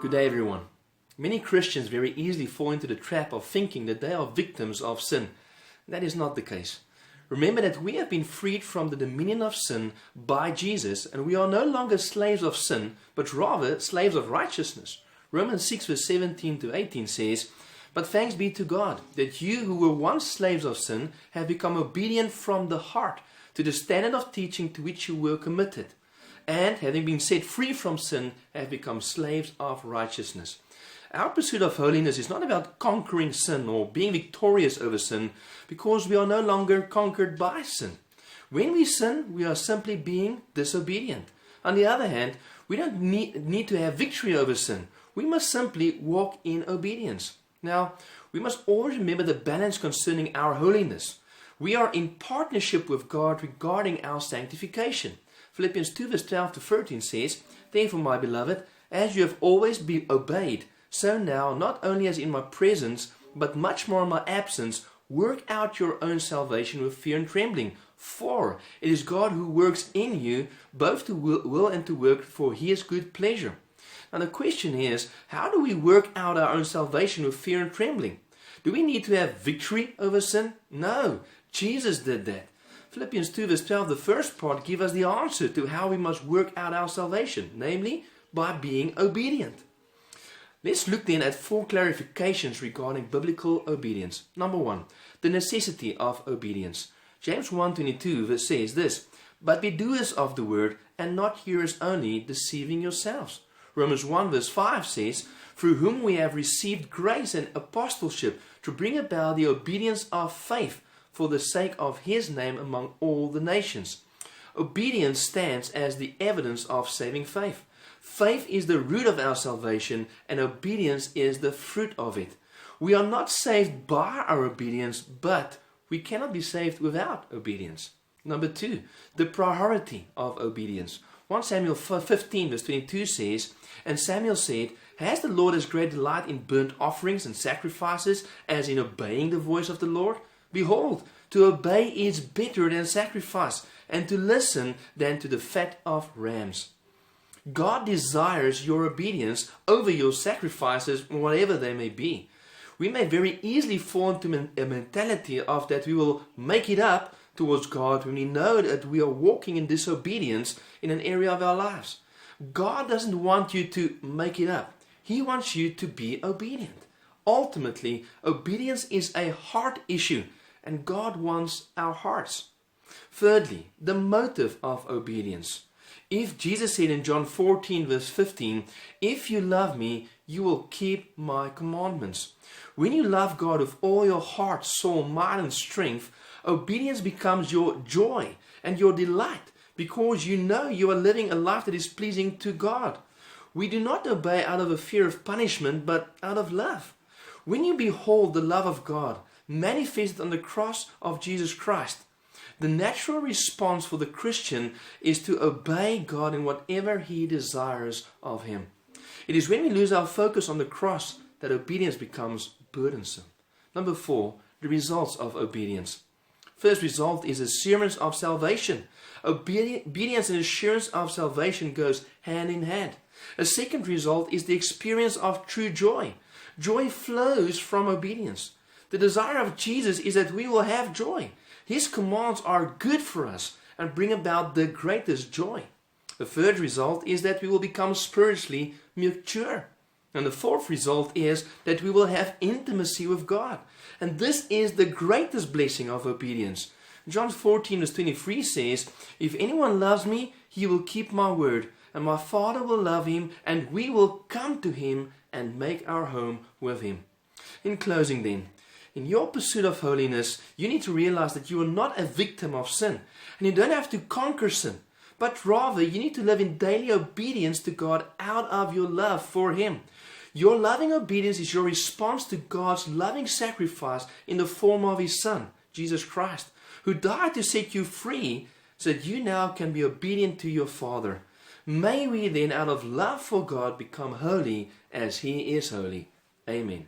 Good day, everyone. Many Christians very easily fall into the trap of thinking that they are victims of sin. That is not the case. Remember that we have been freed from the dominion of sin by Jesus, and we are no longer slaves of sin, but rather slaves of righteousness. Romans 6 verse 17 to 18 says, "But thanks be to God, that you who were once slaves of sin have become obedient from the heart to the standard of teaching to which you were committed, and having been set free from sin, have become slaves of righteousness." Our pursuit of holiness is not about conquering sin or being victorious over sin, because we are no longer conquered by sin. When we sin, we are simply being disobedient. On the other hand, we don't need to have victory over sin. We must simply walk in obedience. Now, we must always remember the balance concerning our holiness. We are in partnership with God regarding our sanctification. Philippians 2 verse 12 to 13 says, "Therefore, my beloved, as you have always been obeyed, so now, not only as in my presence, but much more in my absence, work out your own salvation with fear and trembling. For it is God who works in you, both to will and to work for His good pleasure." Now the question is, how do we work out our own salvation with fear and trembling? Do we need to have victory over sin? No, Jesus did that. Philippians 2 verse 12, the first part, gives us the answer to how we must work out our salvation, namely by being obedient. Let's look then at 4 clarifications regarding biblical obedience. Number 1, the necessity of obedience. James 1:22 says this, "But be doers of the word, and not hearers only, deceiving yourselves." Romans 1 verse 5 says, "Through whom we have received grace and apostleship to bring about the obedience of faith for the sake of His name among all the nations." Obedience stands as the evidence of saving faith. Faith is the root of our salvation, and obedience is the fruit of it. We are not saved by our obedience, but we cannot be saved without obedience. Number 2, the priority of obedience. 1 Samuel 15 verse 22 says, "And Samuel said, Has the Lord as great delight in burnt offerings and sacrifices as in obeying the voice of the Lord? Behold, to obey is better than sacrifice, and to listen than to the fat of rams." God desires your obedience over your sacrifices, whatever they may be. We may very easily fall into a mentality of that we will make it up towards God when we know that we are walking in disobedience in an area of our lives. God doesn't want you to make it up. He wants you to be obedient. Ultimately, obedience is a heart issue, and God wants our hearts. Thirdly, the motive of obedience. If Jesus said in John 14 verse 15, "If you love me, you will keep my commandments." When you love God with all your heart, soul, mind and strength, obedience becomes your joy and your delight, because you know you are living a life that is pleasing to God. We do not obey out of a fear of punishment, but out of love. When you behold the love of God manifested on the cross of Jesus Christ, the natural response for the Christian is to obey God in whatever He desires of him. It is when we lose our focus on the cross that obedience becomes burdensome. Number 4, the results of obedience. First result is assurance of salvation. Obedience and assurance of salvation goes hand in hand. A second result is the experience of true joy. Joy flows from obedience. The desire of Jesus is that we will have joy. His commands are good for us and bring about the greatest joy. The third result is that we will become spiritually mature. And the fourth result is that we will have intimacy with God. And this is the greatest blessing of obedience. John 14 verse 23 says, "If anyone loves me, he will keep my word, and my Father will love him, and we will come to him and make our home with him." In closing then, in your pursuit of holiness, you need to realize that you are not a victim of sin, and you don't have to conquer sin, but rather you need to live in daily obedience to God out of your love for Him. Your loving obedience is your response to God's loving sacrifice in the form of His Son, Jesus Christ, who died to set you free so that you now can be obedient to your Father. May we then, out of love for God, become holy as He is holy. Amen.